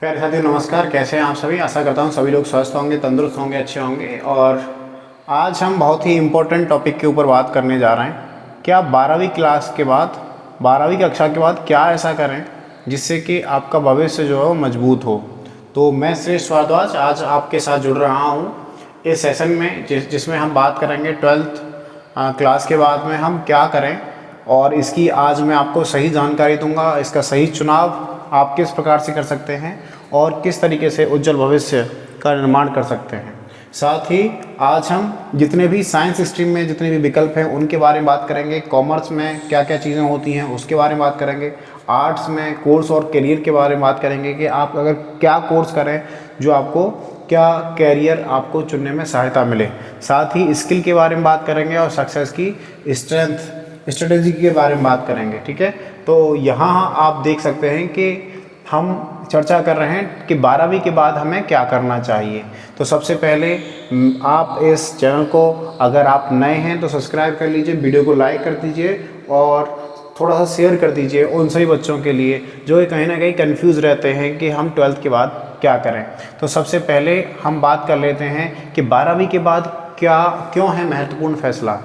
प्यारे साथियों नमस्कार। कैसे हैं आप सभी? आशा करता हूं सभी लोग स्वस्थ होंगे, तंदुरुस्त होंगे, अच्छे होंगे। और आज हम बहुत ही इम्पोर्टेंट टॉपिक के ऊपर बात करने जा रहे हैं कि आप 12वीं क्लास के बाद 12वीं कक्षा के बाद क्या ऐसा करें जिससे कि आपका भविष्य जो है वो मजबूत हो। तो मैं श्रेष्ठ भारद्वाज आज आपके साथ जुड़ रहा हूँ इस सेशन में जिसमें हम बात करेंगे 12th क्लास के बाद में हम क्या करें, और इसकी आज मैं आपको सही जानकारी दूंगा। इसका सही चुनाव आप किस प्रकार से कर सकते हैं और किस तरीके से उज्जवल भविष्य का निर्माण कर सकते हैं। साथ ही आज हम जितने भी साइंस स्ट्रीम में जितने भी विकल्प हैं उनके बारे में बात करेंगे। कॉमर्स में क्या क्या चीज़ें होती हैं उसके बारे में बात करेंगे। आर्ट्स में कोर्स और करियर के बारे में बात करेंगे कि आप अगर क्या कोर्स करें जो आपको क्या कैरियर आपको चुनने में सहायता मिले। साथ ही स्किल के बारे में बात करेंगे और सक्सेस की स्ट्रेटेजी के बारे में बात करेंगे। ठीक है, तो यहाँ आप देख सकते हैं कि हम चर्चा कर रहे हैं कि 12वीं के बाद हमें क्या करना चाहिए। तो सबसे पहले आप इस चैनल को अगर आप नए हैं तो सब्सक्राइब कर लीजिए, वीडियो को लाइक कर दीजिए और थोड़ा सा शेयर कर दीजिए उन सभी बच्चों के लिए जो कहीं ना कहीं कंफ्यूज रहते हैं कि हम 12th के बाद क्या करें। तो सबसे पहले हम बात कर लेते हैं कि 12वीं के बाद क्या क्यों है महत्वपूर्ण फैसला।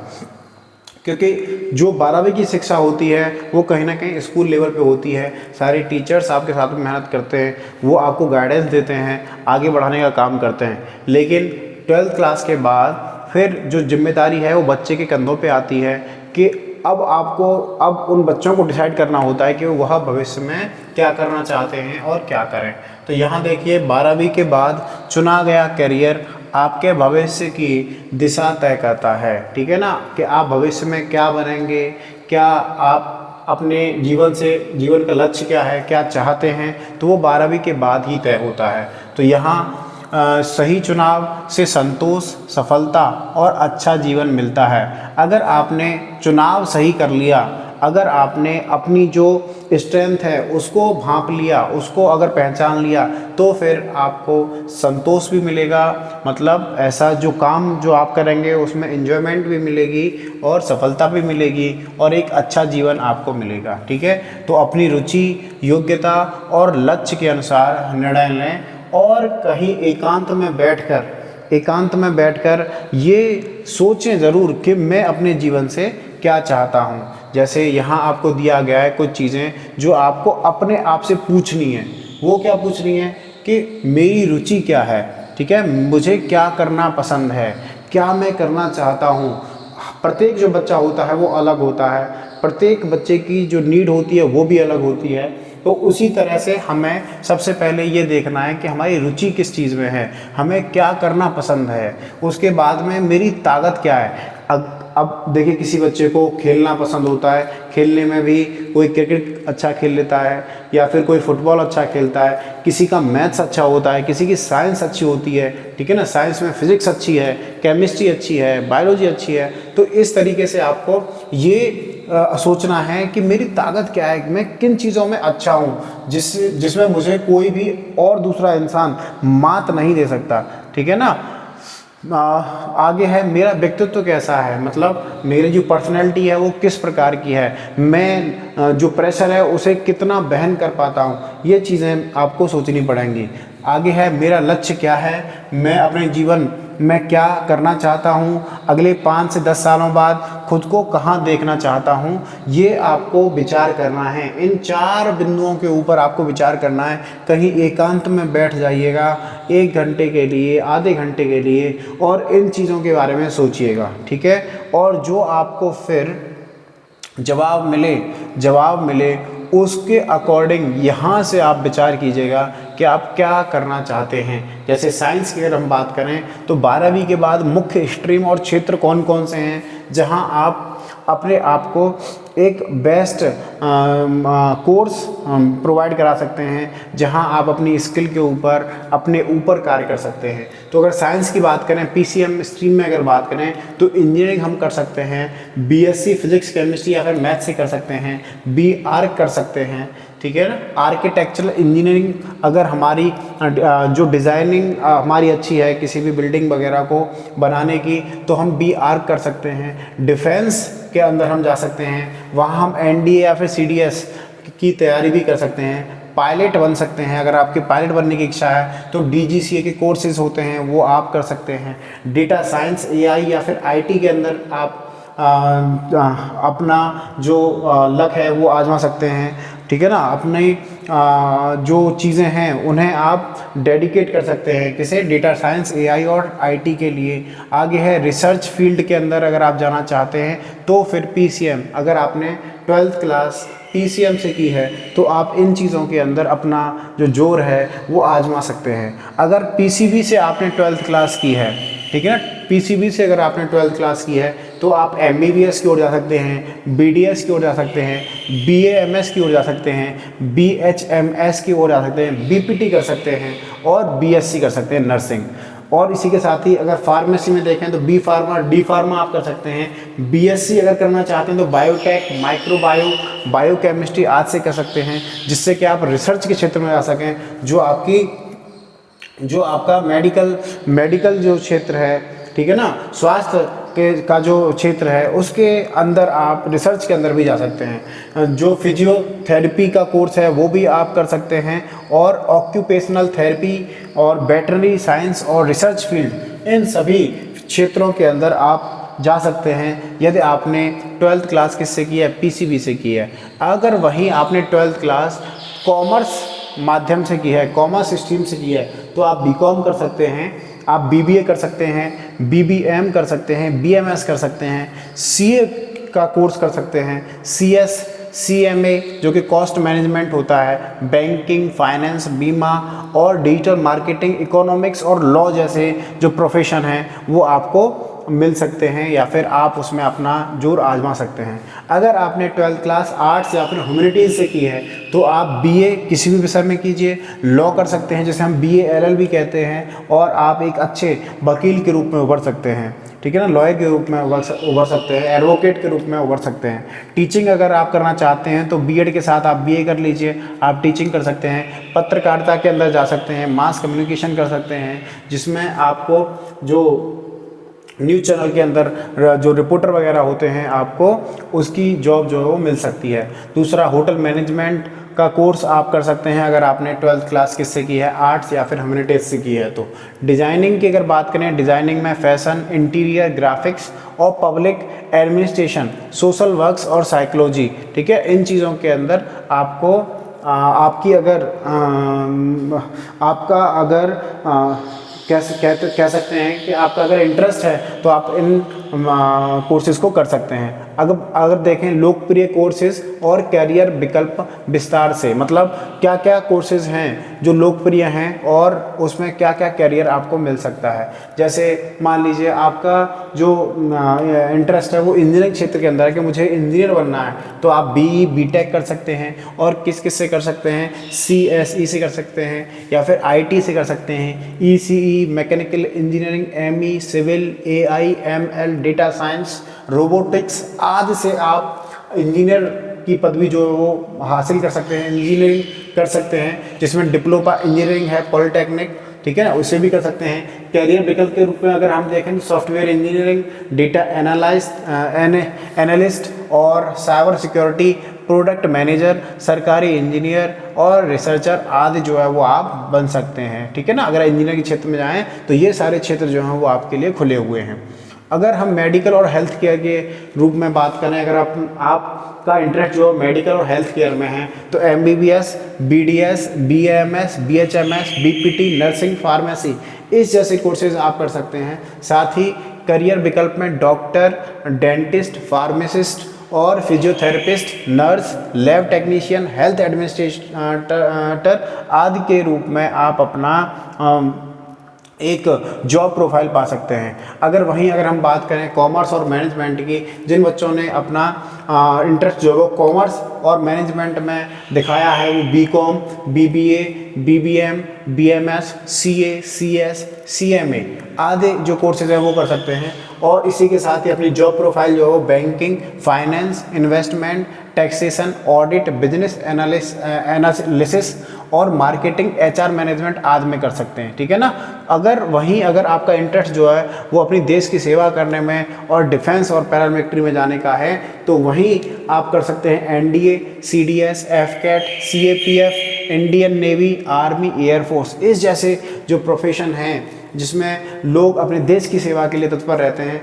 क्योंकि जो 12वीं की शिक्षा होती है वो कहीं ना कहीं स्कूल लेवल पे होती है। सारे टीचर्स आपके साथ में मेहनत करते हैं, वो आपको गाइडेंस देते हैं, आगे बढ़ाने का काम करते हैं। लेकिन 12th क्लास के बाद फिर जो जिम्मेदारी है वो बच्चे के कंधों पे आती है कि अब उन बच्चों को डिसाइड करना होता है कि वह भविष्य में क्या करना चाहते हैं और क्या करें। तो यहाँ देखिए 12वीं के बाद चुना गया करियर आपके भविष्य की दिशा तय करता है। ठीक है ना, कि आप भविष्य में क्या बनेंगे, क्या आप अपने जीवन का लक्ष्य क्या है, क्या चाहते हैं, तो वो 12वीं के बाद ही तय होता है। तो यहाँ सही चुनाव से संतोष, सफलता और अच्छा जीवन मिलता है। अगर आपने चुनाव सही कर लिया, अगर आपने अपनी जो स्ट्रेंथ है उसको भांप लिया, उसको अगर पहचान लिया, तो फिर आपको संतोष भी मिलेगा। मतलब ऐसा जो काम जो आप करेंगे उसमें एंजॉयमेंट भी मिलेगी और सफलता भी मिलेगी और एक अच्छा जीवन आपको मिलेगा। ठीक है, तो अपनी रुचि, योग्यता और लक्ष्य के अनुसार निर्णय लें और कहीं एकांत में बैठकर ये सोचें ज़रूर कि मैं अपने जीवन से क्या चाहता हूँ। जैसे यहाँ आपको दिया गया है कुछ चीज़ें जो आपको अपने आप से पूछनी है। वो क्या पूछनी है कि मेरी रुचि क्या है, ठीक है, मुझे क्या करना पसंद है, क्या मैं करना चाहता हूँ। प्रत्येक जो बच्चा होता है वो अलग होता है, प्रत्येक बच्चे की जो नीड होती है वो भी अलग होती है। तो उसी तरह से हमें सबसे पहले ये देखना है कि हमारी रुचि किस चीज़ में है, हमें क्या करना पसंद है, उसके बाद में मेरी ताकत क्या है। अब देखिए किसी बच्चे को खेलना पसंद होता है, खेलने में भी कोई क्रिकेट अच्छा खेल लेता है या फिर कोई फुटबॉल अच्छा खेलता है, किसी का मैथ्स अच्छा होता है, किसी की साइंस अच्छी होती है। ठीक है ना, साइंस में फिजिक्स अच्छी है, केमिस्ट्री अच्छी है, बायोलॉजी अच्छी है। तो इस तरीके से आपको ये सोचना है कि मेरी ताकत क्या है, मैं किन चीज़ों में अच्छा हूँ जिसमें मुझे कोई भी और दूसरा इंसान मात नहीं दे सकता। ठीक है ना, आगे है मेरा व्यक्तित्व कैसा है, मतलब मेरी जो पर्सनैलिटी है वो किस प्रकार की है, मैं जो प्रेशर है उसे कितना बहन कर पाता हूँ, ये चीज़ें आपको सोचनी पड़ेंगी। आगे है मेरा लक्ष्य क्या है, मैं अपने जीवन में क्या करना चाहता हूँ, अगले 5 से 10 सालों बाद खुद को कहाँ देखना चाहता हूँ, ये आपको विचार करना है। इन 4 बिंदुओं के ऊपर आपको विचार करना है। कहीं एकांत में बैठ जाइएगा 1 घंटे के लिए, आधे घंटे के लिए, और इन चीज़ों के बारे में सोचिएगा। ठीक है, और जो आपको फिर जवाब मिले उसके अकॉर्डिंग यहाँ से आप विचार कीजिएगा कि आप क्या करना चाहते हैं। जैसे साइंस की अगर हम बात करें तो 12वीं के बाद मुख्य स्ट्रीम और क्षेत्र कौन कौन से हैं जहाँ आप अपने आप को एक बेस्ट कोर्स प्रोवाइड करा सकते हैं, जहां आप अपनी स्किल के ऊपर अपने ऊपर कार्य कर सकते हैं। तो अगर साइंस की बात करें, पीसीएम स्ट्रीम में अगर बात करें तो इंजीनियरिंग हम कर सकते हैं, बीएससी फिजिक्स केमिस्ट्री या फिर मैथ से कर सकते हैं, बी आर्क कर सकते हैं। ठीक है ना, आर्किटेक्चरल इंजीनियरिंग अगर हमारी जो डिज़ाइनिंग हमारी अच्छी है किसी भी बिल्डिंग वगैरह को बनाने की, तो हम बी आर्क कर सकते हैं। डिफेंस के अंदर हम जा सकते हैं, वहाँ हम एनडीए या फिर सीडीएस की तैयारी भी कर सकते हैं। पायलट बन सकते हैं। अगर आपके पायलट बनने की इच्छा है तो DGCA के कोर्सेज होते हैं वो आप कर सकते हैं। डेटा साइंस, AI या फिर IT के अंदर आप अपना जो लक है वो आजमा सकते हैं, ठीक है ना। अपनी जो चीज़ें हैं उन्हें आप डेडिकेट कर सकते हैं, किसे, डेटा साइंस, AI और IT के लिए। आगे है रिसर्च फील्ड के अंदर अगर आप जाना चाहते हैं तो फिर PCM, अगर आपने 12th क्लास PCM से की है तो आप इन चीज़ों के अंदर अपना जो जोर है वो आजमा सकते हैं। अगर PCB से आपने 12th क्लास की है, ठीक है ना, PCB से अगर आपने 12th क्लास की है तो आप MBBS की ओर जा सकते हैं, BDS की ओर जा सकते हैं, BAMS की ओर जा सकते हैं, BHMS की ओर जा सकते हैं, BPT कर सकते हैं और BSc कर सकते हैं नर्सिंग। और इसी के साथ ही अगर फार्मेसी में देखें तो B फार्मा, D फार्मा आप कर सकते हैं। BSc अगर करना चाहते हैं तो बायोटेक, माइक्रोबायो, बायोकेमिस्ट्री आज से कर सकते हैं, जिससे कि आप रिसर्च के क्षेत्र में जा सकें। जो आपका मेडिकल जो क्षेत्र है, ठीक है ना, स्वास्थ्य का जो क्षेत्र है उसके अंदर आप रिसर्च के अंदर भी जा सकते हैं। जो फिजियोथेरेपी का कोर्स है वो भी आप कर सकते हैं। और ऑक्यूपेशनल थेरेपी और वेटरनरी साइंस और रिसर्च फील्ड, इन सभी क्षेत्रों के अंदर आप जा सकते हैं यदि आपने 12th क्लास किससे की है, PCB से की है। अगर वहीं आपने 12th क्लास कॉमर्स माध्यम से की है, कॉमर्स स्ट्रीम से की है, तो आप BCom कर सकते हैं, आप BBA कर सकते हैं, BBM कर सकते हैं, BMS कर सकते हैं, CA का कोर्स कर सकते हैं, CS, CMA जो कि कॉस्ट मैनेजमेंट होता है, बैंकिंग, फाइनेंस, बीमा और डिजिटल मार्केटिंग, इकोनॉमिक्स और लॉ जैसे जो प्रोफेशन हैं वो आपको मिल सकते हैं या फिर आप उसमें अपना जोर आजमा सकते हैं। अगर आपने 12th क्लास आर्ट्स या फिर ह्यूमैनिटीज़ से की है तो आप BA किसी भी विषय में कीजिए, लॉ कर सकते हैं जिसे हम BA LLB कहते हैं, और आप एक अच्छे वकील के रूप में उभर सकते हैं, ठीक है ना, लॉयर के रूप में उभर सकते हैं, एडवोकेट के रूप में उभर सकते हैं। टीचिंग अगर आप करना चाहते हैं तो BEd के साथ आप BA कर लीजिए, आप टीचिंग कर सकते हैं। पत्रकारिता के अंदर जा सकते हैं, मास कम्युनिकेशन कर सकते हैं, जिसमें आपको जो न्यूज़ चैनल के अंदर जो रिपोर्टर वगैरह होते हैं आपको उसकी जॉब जो है वो मिल सकती है। दूसरा, होटल मैनेजमेंट का कोर्स आप कर सकते हैं अगर आपने 12th क्लास किससे की है, आर्ट्स या फिर ह्यूमैनिटीज़ से की है तो। डिज़ाइनिंग की अगर बात करें, डिज़ाइनिंग में फैशन, इंटीरियर, ग्राफिक्स और पब्लिक एडमिनिस्ट्रेशन, सोशल वर्क्स और साइकोलॉजी, ठीक है, इन चीज़ों के अंदर आपको आपका अगर कह सकते हैं कि आपका अगर इंटरेस्ट है तो आप इन कोर्सेज़ को कर सकते हैं। अगर देखें लोकप्रिय कोर्सेज़ और कैरियर विकल्प विस्तार से, मतलब क्या क्या कोर्सेज़ हैं जो लोकप्रिय हैं और उसमें क्या क्या कैरियर आपको मिल सकता है। जैसे मान लीजिए आपका जो इंटरेस्ट है वो इंजीनियरिंग क्षेत्र के अंदर है कि मुझे इंजीनियर बनना है, तो आप BE BTech कर सकते हैं। और किस से कर सकते हैं, CSE से कर सकते हैं या फिर IT से कर सकते हैं, ECE, mechanical engineering, ME, civil, AI, ML, data science, robotics आदि से आप इंजीनियर की पदवी जो है वो हासिल कर सकते हैं, इंजीनियरिंग कर सकते हैं, जिसमें डिप्लोमा इंजीनियरिंग है, पॉलिटेक्निक, ठीक है ना, उससे भी कर सकते हैं। कैरियर विकल्प के रूप में अगर हम देखें तो सॉफ्टवेयर इंजीनियरिंग, डेटा एनालिस्ट और साइबर सिक्योरिटी, प्रोडक्ट मैनेजर, सरकारी इंजीनियर और रिसर्चर आदि जो है वो आप बन सकते हैं, ठीक है ना। अगर इंजीनियरिंग के क्षेत्र में जाएँ तो ये सारे क्षेत्र जो हैं वो आपके लिए खुले हुए हैं। अगर हम मेडिकल और हेल्थ केयर के रूप में बात करें, अगर आपका इंटरेस्ट जो मेडिकल और हेल्थ केयर में है तो MBBS, BDS, BAMS, BHMS, BPT, nursing, pharmacy, इस जैसे कोर्सेज आप कर सकते हैं। साथ ही करियर विकल्प में डॉक्टर, डेंटिस्ट, फार्मासिस्ट और physiotherapist, nurse, lab technician, health administrator आदि के रूप में आप अपना एक जॉब प्रोफाइल पा सकते हैं। अगर हम बात करें कॉमर्स और मैनेजमेंट की, जिन बच्चों ने अपना इंटरेस्ट जो है कॉमर्स और मैनेजमेंट में दिखाया है वो BCom, BBA, BBM, BMS, CA, CS, CMA आदि जो कोर्सेज हैं वो कर सकते हैं। और इसी के साथ ही अपनी जॉब प्रोफाइल जो है banking, finance, investment, taxation, audit, business analysis और मार्केटिंग, HR मैनेजमेंट आदि में कर सकते हैं, ठीक है ना। अगर आपका इंटरेस्ट जो है वो अपनी देश की सेवा करने में और डिफेंस और पैरामिलिट्री में जाने का है तो वहीं आप कर सकते हैं NDA, CDS, FCAT, CAPF, Indian navy, army, air force, इस जैसे जो प्रोफेशन हैं जिसमें लोग अपने देश की सेवा के लिए तत्पर रहते हैं,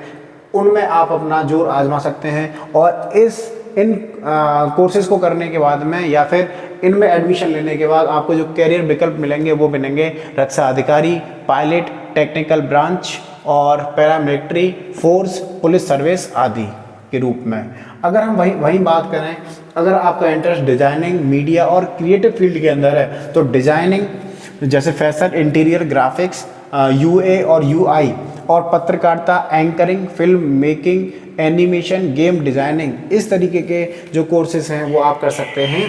उनमें आप अपना जोर आजमा सकते हैं। और इन कोर्सेज़ को करने के बाद में या फिर इनमें एडमिशन लेने के बाद आपको जो कैरियर विकल्प मिलेंगे वो मिलेंगे रक्षा अधिकारी, पायलट, टेक्निकल ब्रांच और पैरामिलिट्री फोर्स, पुलिस सर्विस आदि के रूप में। अगर हम वही बात करें, अगर आपका इंटरेस्ट डिजाइनिंग, मीडिया और क्रिएटिव फील्ड के अंदर है तो डिजाइनिंग जैसे फैशन, इंटीरियर ग्राफिक्स, यूए और यूआई और पत्रकारिता, anchoring, film making, animation, game designing, इस तरीके के जो कोर्सेज हैं वो आप कर सकते हैं।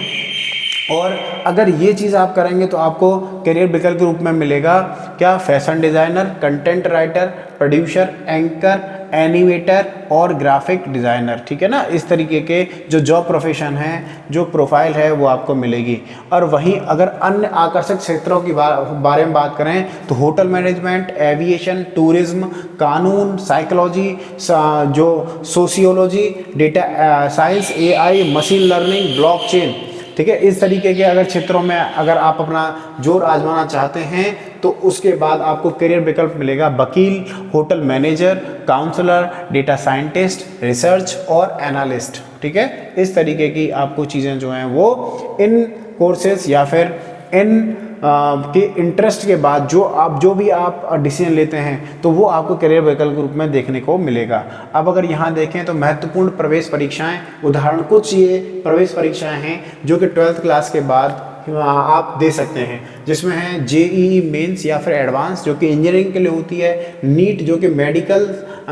और अगर ये चीज़ आप करेंगे तो आपको करियर विकल्प के रूप में मिलेगा क्या, fashion designer, content writer, producer, anchor, animator और ग्राफिक डिज़ाइनर, ठीक है ना। इस तरीके के जो जॉब प्रोफेशन है, जो प्रोफाइल है वो आपको मिलेगी। और वहीं अगर अन्य आकर्षक क्षेत्रों की बारे में बात करें तो होटल मैनेजमेंट, एविएशन, टूरिज्म, कानून, साइकोलॉजी, जो sociology, data science, AI, machine learning, blockchain, ठीक है। इस तरीके के अगर क्षेत्रों में अगर आप अपना जोर आजमाना चाहते हैं तो उसके बाद आपको करियर विकल्प मिलेगा वकील, hotel manager, counsellor, data scientist, research और एनालिस्ट, ठीक है। इस तरीके की आपको चीज़ें जो हैं वो इन कोर्सेज या फिर इन के इंटरेस्ट के बाद जो भी आप डिसीजन लेते हैं तो वो आपको करियर विकल्प के रूप में देखने को मिलेगा। अब अगर यहाँ देखें तो महत्वपूर्ण प्रवेश परीक्षाएं, उदाहरण कुछ ये प्रवेश परीक्षाएं हैं जो कि 12th क्लास के बाद आप दे सकते हैं, जिसमें है जेईई मेंस या फिर एडवांस जो कि इंजीनियरिंग के लिए होती है, नीट जो कि मेडिकल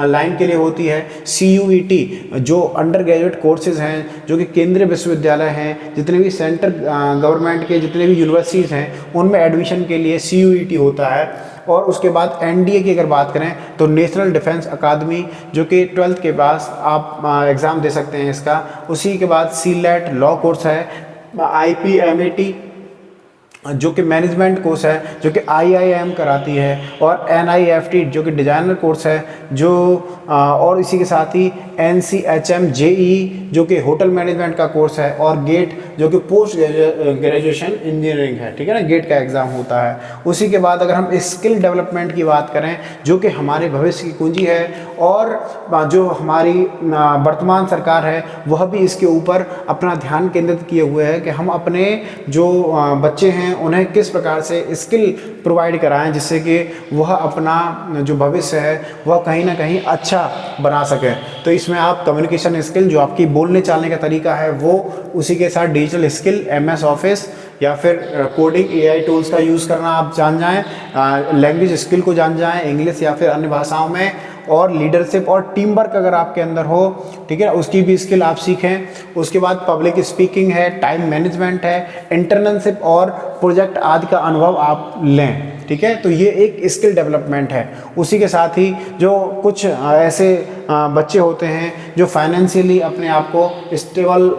लाइन के लिए होती है, सीयूईटी जो अंडर ग्रेजुएट कोर्सेज हैं जो कि केंद्रीय विश्वविद्यालय हैं, जितने भी सेंटर गवर्नमेंट के जितने भी यूनिवर्सिटीज़ हैं उनमें एडमिशन के लिए सीयूईटी होता है। और उसके बाद एनडीए की अगर बात करें तो नेशनल डिफेंस अकादमी जो कि 12th के बाद आप एग्ज़ाम दे सकते हैं इसका। उसी के बाद सीलेट लॉ कोर्स है, आईपीएमएटी जो कि मैनेजमेंट कोर्स है जो कि आईआईएम कराती है, और एनआईएफटी जो कि डिज़ाइनर कोर्स है जो और इसी के साथ ही एनसीएचएम जेई जो कि होटल मैनेजमेंट का कोर्स है, और गेट जो कि पोस्ट ग्रेजुएशन इंजीनियरिंग है, ठीक है ना, गेट का एग्ज़ाम होता है। उसी के बाद अगर हम स्किल डेवलपमेंट की बात करें जो कि हमारे भविष्य की कुंजी है, और जो हमारी वर्तमान सरकार है वह भी इसके ऊपर अपना ध्यान केंद्रित किए हुए है कि हम अपने जो बच्चे हैं उन्हें किस प्रकार से स्किल प्रोवाइड कराएं जिससे कि वह अपना जो भविष्य है वह कहीं ना कहीं अच्छा बना सके। तो इसमें आप कम्युनिकेशन स्किल जो आपकी बोलने चालने का तरीका है वो, उसी के साथ डिजिटल स्किल, एमएस ऑफिस या फिर कोडिंग, एआई टूल्स का यूज़ करना आप जान जाएं, लैंग्वेज स्किल को जान जाएं, इंग्लिश या फिर अन्य भाषाओं में, और लीडरशिप और टीम वर्क अगर आपके अंदर हो, ठीक है, उसकी भी स्किल आप सीखें। उसके बाद पब्लिक स्पीकिंग है, टाइम मैनेजमेंट है, इंटर्नशिप और प्रोजेक्ट आदि का अनुभव आप लें, ठीक है। तो ये एक स्किल डेवलपमेंट है। उसी के साथ ही जो कुछ ऐसे बच्चे होते हैं जो फाइनेंशियली अपने आप को स्टेबल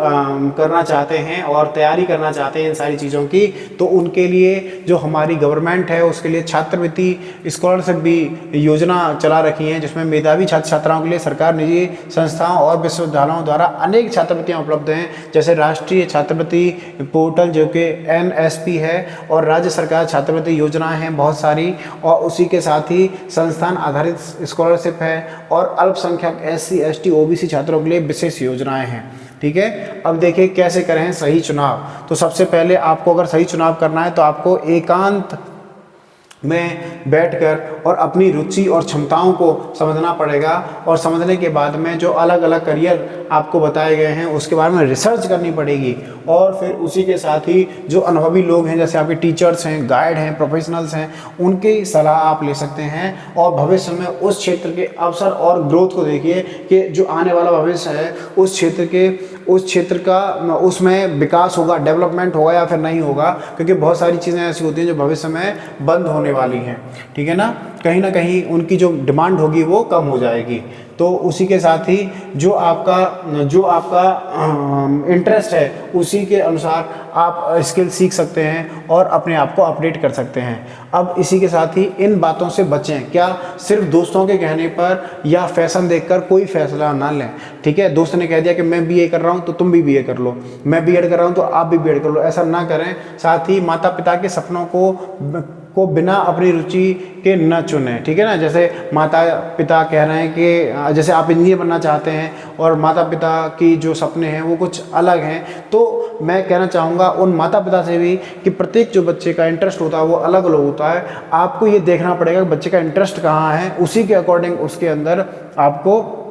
करना चाहते हैं और तैयारी करना चाहते हैं इन सारी चीज़ों की, तो उनके लिए जो हमारी गवर्नमेंट है उसके लिए छात्रवृत्ति स्कॉलरशिप भी योजना चला रखी है, जिसमें मेधावी छात्र छात्राओं के लिए सरकार, निजी संस्थाओं और विश्वविद्यालयों द्वारा अनेक छात्रवृत्तियाँ उपलब्ध हैं, जैसे राष्ट्रीय छात्रवृत्ति पोर्टल जो कि एनएसपी है, और राज्य सरकार छात्रवृत्ति योजनाएं हैं बहुत सारी, और उसी के साथ ही संस्थान आधारित स्कॉलरशिप है, और अल्पसंख्यक एससी एसटी ओबीसी छात्रों के लिए विशेष योजनाएं हैं, ठीक है। अब देखिए कैसे करें सही चुनाव। तो सबसे पहले आपको अगर सही चुनाव करना है तो आपको एकांत में बैठकर और अपनी रुचि और क्षमताओं को समझना पड़ेगा, और समझने के बाद में जो अलग अलग करियर आपको बताए गए हैं उसके बारे में रिसर्च करनी पड़ेगी, और फिर उसी के साथ ही जो अनुभवी लोग हैं जैसे आपके टीचर्स हैं, गाइड हैं, प्रोफेशनल्स हैं, उनकी सलाह आप ले सकते हैं, और भविष्य में उस क्षेत्र के अवसर और ग्रोथ को देखिए कि जो आने वाला भविष्य है उस क्षेत्र का उसमें विकास होगा, डेवलपमेंट होगा या फिर नहीं होगा, क्योंकि बहुत सारी चीज़ें ऐसी होती हैं जो भविष्य में बंद होने वाली हैं, ठीक है ना कहीं उनकी जो डिमांड होगी वो कम हो जाएगी। तो उसी के साथ ही जो आपका इंटरेस्ट है उसी के अनुसार आप स्किल सीख सकते हैं और अपने आप को अपडेट कर सकते हैं। अब इसी के साथ ही इन बातों से बचें, क्या सिर्फ दोस्तों के कहने पर या फैशन देखकर कोई फैसला ना लें। ठीक है, दोस्त ने कह दिया कि मैं बीए कर रहा हूँ तो तुम भी बीए कर लो, मैं बीएड कर रहा हूँ तो आप भी बीएड कर लो, ऐसा ना करें। साथ ही माता पिता के सपनों को बिना अपनी रुचि के न चुनें। ठीक है ना, जैसे माता पिता कह रहे हैं कि जैसे आप इंजीनियर बनना चाहते हैं और माता पिता की जो सपने हैं वो कुछ अलग हैं, तो मैं कहना चाहूँगा उन माता पिता से भी कि प्रत्येक जो बच्चे का इंटरेस्ट होता है वो अलग अलग होता है। आपको ये देखना पड़ेगा कि बच्चे का इंटरेस्ट कहाँ है, उसी के अकॉर्डिंग उसके अंदर आपको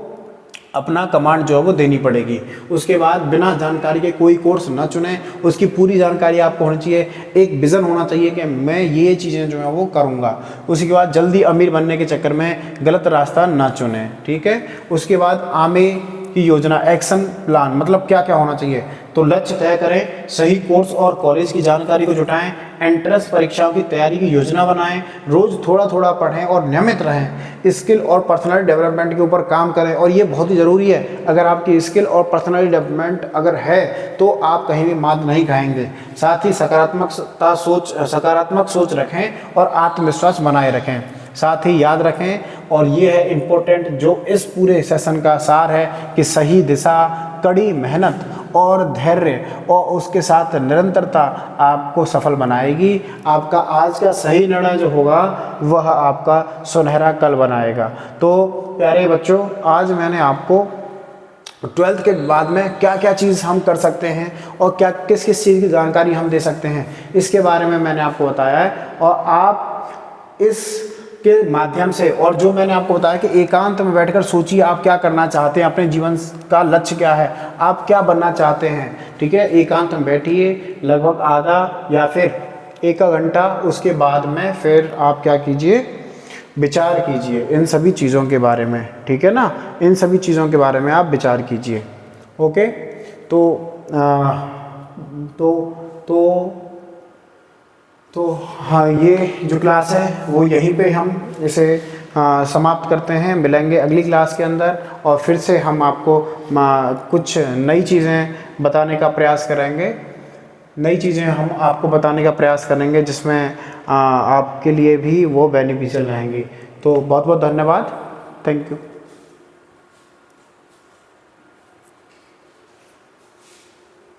अपना कमांड जो है वो देनी पड़ेगी। उसके बाद बिना जानकारी के कोई कोर्स ना चुनें, उसकी पूरी जानकारी आपको होनी चाहिए, एक विज़न होना चाहिए कि मैं ये चीज़ें जो है वो करूँगा। उसके बाद जल्दी अमीर बनने के चक्कर में गलत रास्ता ना चुनें। ठीक है, उसके बाद आगे की योजना, एक्शन प्लान, मतलब क्या क्या होना चाहिए। तो लक्ष्य तय करें, सही कोर्स और कॉलेज की जानकारी को जुटाएं, एंट्रेंस परीक्षाओं की तैयारी की योजना बनाएं, रोज थोड़ा थोड़ा पढ़ें और नियमित रहें, स्किल और पर्सनल डेवलपमेंट के ऊपर काम करें। और ये बहुत ही ज़रूरी है, अगर आपकी स्किल और पर्सनल डेवलपमेंट अगर है तो आप कहीं भी मात नहीं खाएंगे। साथ ही सकारात्मक सोच रखें और आत्मविश्वास बनाए रखें। साथ ही याद रखें, और ये है इम्पोर्टेंट जो इस पूरे सेशन का सार है, कि सही दिशा, कड़ी मेहनत और धैर्य और उसके साथ निरंतरता आपको सफल बनाएगी। आपका आज का सही निर्णय जो होगा वह आपका सुनहरा कल बनाएगा। तो प्यारे बच्चों, आज मैंने आपको 12th के बाद में क्या क्या चीज़ हम कर सकते हैं और क्या किस किस चीज़ की जानकारी हम दे सकते हैं, इसके बारे में मैंने आपको बताया है। और आप इस के माध्यम से, और जो मैंने आपको बताया कि एकांत में बैठकर सोचिए आप क्या करना चाहते हैं, अपने जीवन का लक्ष्य क्या है, आप क्या बनना चाहते हैं। ठीक है, एकांत में बैठिए लगभग आधा या फिर 1 घंटा, उसके बाद में फिर आप क्या कीजिए, विचार कीजिए इन सभी चीज़ों के बारे में। ठीक है ना, इन सभी चीज़ों के बारे में आप विचार कीजिए। ओके, तो हाँ, ये जो क्लास है वो यहीं पे हम इसे समाप्त करते हैं। मिलेंगे अगली क्लास के अंदर और फिर से हम आपको कुछ नई चीज़ें बताने का प्रयास करेंगे, जिसमें आपके लिए भी वो बेनिफिशियल रहेंगी। तो बहुत बहुत धन्यवाद, थैंक यू।